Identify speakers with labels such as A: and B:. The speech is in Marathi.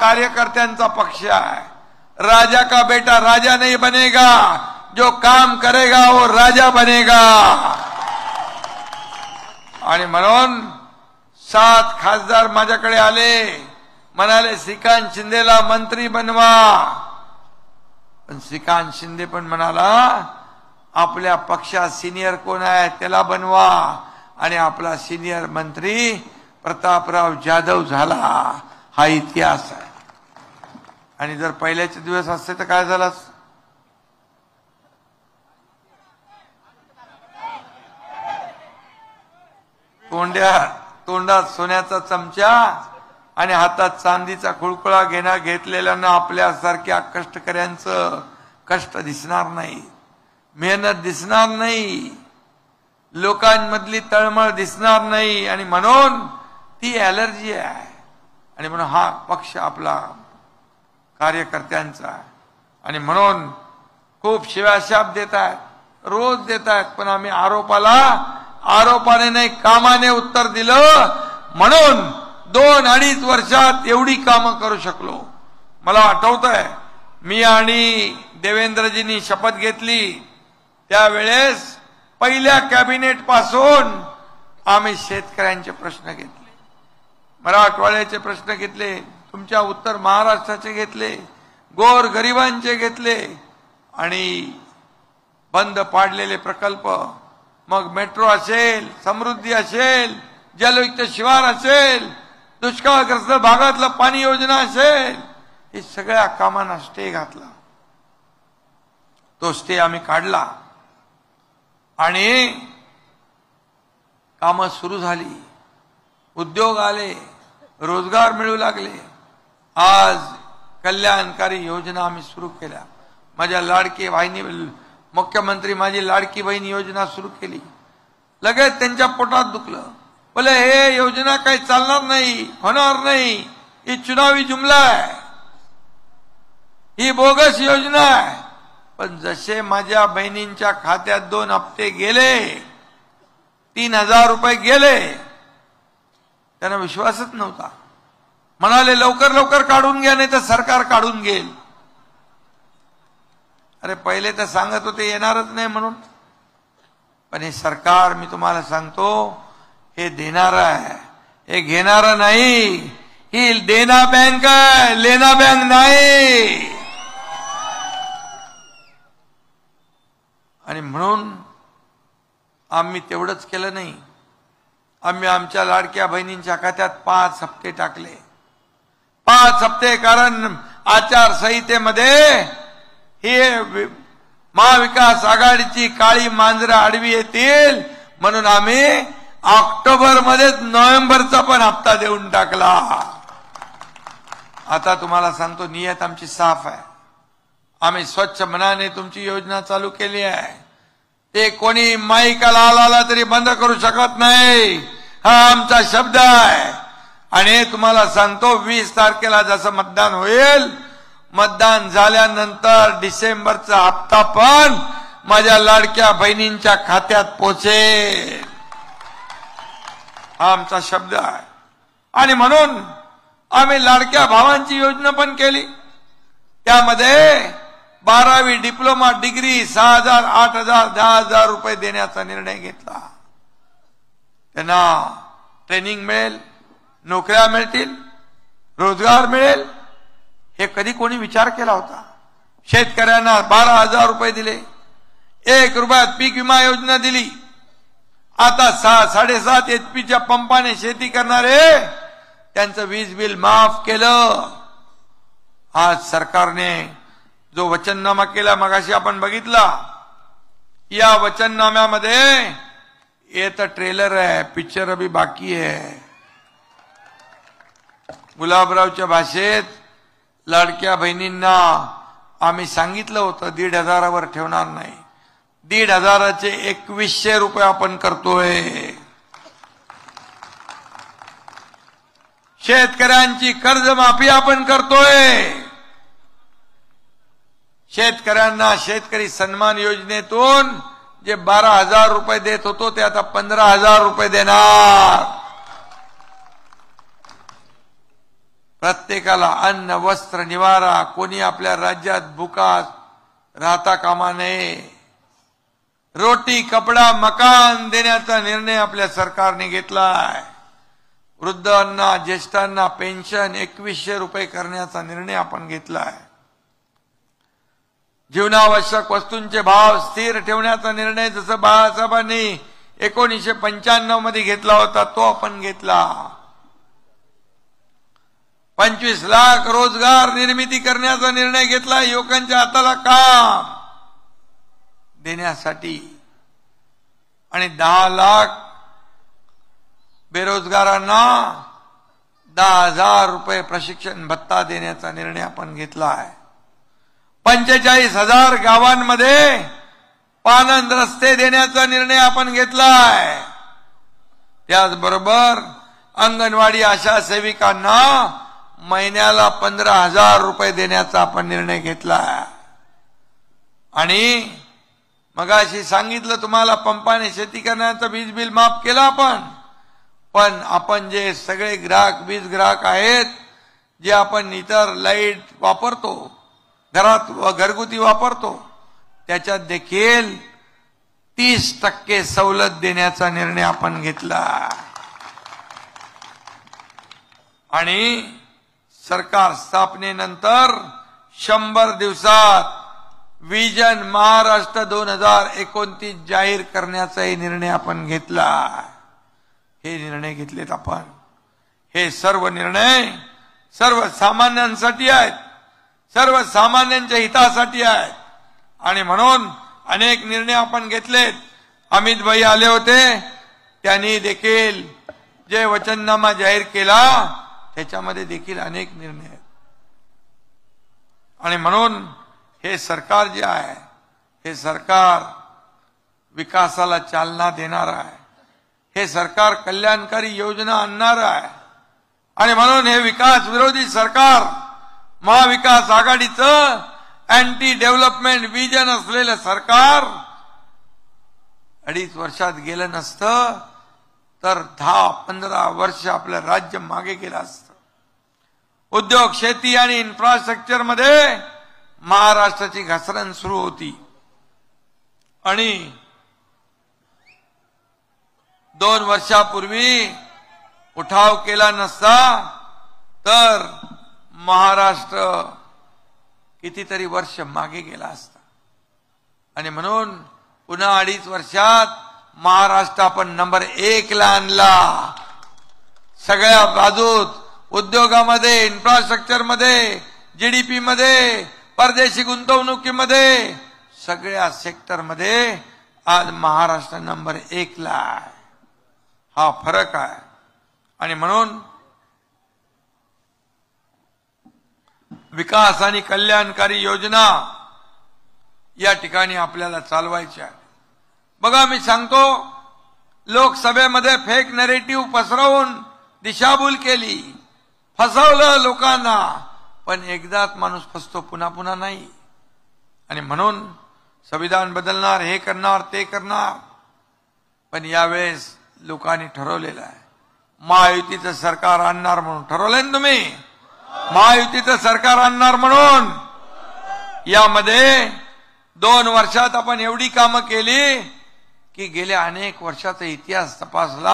A: कार्यकर्त्यांचा पक्ष आहे। राजा का बेटा राजा नहीं बनेगा, जो काम करेगा वो राजा बनेगा। आणि म्हणून 7 खासदार माझ्याकडे आले, म्हणाले श्रीकांत शिंदेला मंत्री बनवा। पण श्रीकांत शिंदे पण म्हणाला आपल्या पक्षात सिनियर कोण आहे त्याला बनवा, आणि आपला सिनियर मंत्री प्रतापराव जाधव झाला। हा इतिहास आहे। आणि जर पहिल्याचे दिवस असते तर काय झालं? तोंडात सोन्याचा चमचा आणि हातात चांदीचा खुळखुळा घेतलेल्यांना आपल्यासारख्या कष्टकऱ्यांचं कष्ट दिसणार नाही, मेहनत दिसणार नाही, लोकांमधली तळमळ दिसणार नाही, आणि म्हणून ती ॲलर्जी आहे। आणि म्हणून हा पक्ष आपला कार्यकर्त्यांचा आहे। आणि म्हणून खूप शिव्याशाप देत आहेत, रोज देत आहेत, पण आम्ही आरोपाने नाही कामाने उत्तर दिलं। म्हणून 2-2.5 वर्षात एवढी कामं करू शकलो। मला आठवतंय मी आणि देवेंद्रजींनी शपथ घेतली त्यावेळेस पहिल्या कॅबिनेट पासून आम्ही शेतकऱ्यांचे प्रश्न घेतले, मराठवाड्याचे प्रश्न घेतले, तुमच्या उत्तर महाराष्ट्राचे घेतले, गोर गरिबांचे घेतले, आणि बंद पाडलेले प्रकल्प, मग मेट्रो असेल, समृद्धी असेल, जलयुक्त शिवार असेल, दुष्काळग्रस्त भागातलं पाणी योजना असेल, हे सगळ्या कामांना स्टे घातला। तो स्टे आम्ही काढला आणि कामं सुरू झाली, उद्योग आले, रोजगार मिळू लागले। आज कल्याणकारी योजना आम्ही सुरू केल्या। माझ्या लाडकी बहिणी, मुख्यमंत्री माझी लाडकी बहीण योजना सुरू केली, लगेच त्यांच्या पोटात दुखलं, बोले हे योजना काही चालणार नाही, होणार नाही, ही चुनावी जुमला आहे, ही बोगस योजना आहे। पण जसे माझ्या बहिणींच्या खात्यात 2 हप्ते गेले, 3000 रुपये गेले, त्यांना विश्वासच नव्हता। म्हणाले लवकर लवकर काढून घ्या, नाही तर सरकार काढून घेईल। अरे पहिले तर सांगत होते येणारच नाही म्हणून, पण हे सरकार मी तुम्हाला सांगतो हे देणार आहे, हे घेणार नाही। ही देना बँक आहे, लेना बँक नाही। आणि म्हणून आम्ही तेवढंच केलं नाही, आम्ही आमच्या लाडक्या बहिणींच्या खात्यात 5 हप्ते टाकले। 5 हप्ते, कारण आचारसंहितेमध्ये हे महाविकास आघाडीची काळी मांजरं आडवी येतील म्हणून आम्ही ऑक्टोबर मध्येच नोव्हेंबरचा पण हप्ता देऊन टाकला। आता तुम्हाला सांगतो नियत आमची साफ आहे, आम्ही स्वच्छ मनाने तुमची योजना चालू केली आहे। ते कोणी माईकाला आला तरी बंद करू शकत नाही, हा आमचा शब्द आहे। आणि तुम्हाला सांगतो 20 तारखेला जसं मतदान होईल, मतदान झाल्यानंतर डिसेंबरचा हप्ता पण माझ्या लाडक्या बहिणींच्या खात्यात पोहोचेल, हा आमचा शब्द आहे। आणि म्हणून आम्ही लाडक्या भावांची योजना पण केली, त्यामध्ये 12वी डिप्लोमा डिग्री 6000, 8000, 10000 रुपये देण्याचा निर्णय घेतला। त्यांना ट्रेनिंग मिळेल, नोकऱ्या मिळतील, रोजगार मिळेल, हे कधी कोणी विचार केला होता? शेतकऱ्यांना 12000 रुपये दिले, 1 रुपयात पीक विमा योजना दिली। आता 7.5 HP पंपाने शेती करणारे त्यांचं वीज बिल माफ केलं। आज सरकारने जो वचननामा केला मगाशी आपण बघितला, या वचननाम्यामध्ये ये तर ट्रेलर आहे, पिक्चर अभी बाकी आहे। गुलाबरावच्या भाषेत लाडक्या बहिणींना आम्ही सांगितलं होतं 1500 ठेवणार नाही, 1500चे 2100 रुपये आपण करतोय। शेतकऱ्यांची कर्जमाफी आपण करतोय। शेतकऱ्यांना शेतकरी सन्मान योजनेतून जे 12000 रुपये देत होतो ते आता 15000 रुपये देणार। प्रत्येकाला अन्न वस्त्र निवारा, कोणी आपल्या राज्यात भुका राहता कामा नये, रोटी कपडा मकान देण्याचा निर्णय आपल्या सरकारने घेतलाय. वृद्धांना ज्येष्ठांना पेन्शन 2100 रुपये करण्याचा निर्णय आपण घेतलाय. जीवनावश्यक वस्तूंचे भाव स्थिर ठेवण्याचा निर्णय जसं बाळासाहेबांनी 1995 मध्ये घेतला होता तो आपण घेतला. 25 लाख रोजगार निर्मिती करण्याचा निर्णय घेतला. युवकांच्या हाताला काम देण्यासाठी आणि 10 लाख बेरोजगारांना 10,000 रुपये प्रशिक्षण भत्ता देण्याचा निर्णय आपण घेतला आहे. 45,000 गावांमध्ये पाणंद रस्ते देण्याचा निर्णय घेतला घेतलाय. त्याचबरोबर अंगणवाडी आशा सेविकांना महिन्याला 15,000 रुपये देण्याचा आपण निर्णय घेतलाय. आणि मगाशी सांगितलं तुम्हाला, पंपाने शेती करण्याचं वीज बिल माफ केलं पण आपण जे सगळे ग्राहक वीज ग्राहक आहेत, जे आपण इतर लाईट वापरतो घरात व घरगुती वापरतो, त्याच्यात देखील 30% सवलत देण्याचा निर्णय आपण घेतला. आणि सरकार स्थापनेनंतर 100 दिवसात विजन महाराष्ट्र 2029 जाहीर करण्याचाही निर्णय आपण घेतला. हे निर्णय घेतलेत आपण. हे सर्व निर्णय सर्वसामान्यांसाठी आहेत, सर्वसामान्यांच्या हितासाठी आहेत. आणि म्हणून अनेक निर्णय आपण घेतलेत. अमित भाई आले होते, त्यांनी देखील जे वचननामा जाहीर केला त्याच्यामध्ये देखील अनेक निर्णय आहेत. आणि म्हणून हे सरकार जे आहे, हे सरकार विकासाला चालना देणार आहे. हे सरकार कल्याणकारी योजना आणणार आहे. आणि म्हणून हे विकास विरोधी सरकार, महाविकास आघाडीचं अँटी डेव्हलपमेंट विजन असलेलं सरकार 2.5 वर्षात गेलं नसतं तर 10-15 वर्ष आपलं राज्य मागे गेलं असतं. उद्योग, शेती आणि इन्फ्रास्ट्रक्चर मध्ये महाराष्ट्राची घसरण सुरू होती. आणि 2 वर्षापूर्वी उठाव केला नसता तर महाराष्ट्र कितीतरी वर्ष मागे गेला असता. आणि म्हणून पुन्हा 2.5 वर्षात महाराष्ट्र आपण नंबर 1 ला आणला. सगळ्या बाजूत उद्योगामध्ये, इन्फ्रास्ट्रक्चर मध्ये, जीडीपी मध्ये, परदेशी गुंतवणुकीमध्ये, सगळ्या सेक्टर मध्ये आज महाराष्ट्र नंबर 1 ला आहे. हा फरक आहे. आणि म्हणून विकास आणि कल्याणकारी योजना या ठिकाणी आपल्याला चालवायच्या आहेत. बघा, मी सांगतो, लोकसभेमध्ये फेक नरेटिव्ह पसरवून दिशाभूल केली, फसवलं लोकांना. पण एकदाच माणूस फसतो, पुन्हा पुन्हा नाही. आणि म्हणून संविधान बदलणार, हे करणार, ते करणार. पण यावेळेस लोकांनी ठरवलेलं आहे, महायुतीचं सरकार आणणार म्हणून ठरवलंय ना तुम्ही. महायुतीचं सरकार आणणार म्हणून यामध्ये 2 वर्षात आपण एवढी कामं केली की गेल्या अनेक वर्षाचा इतिहास तपासला.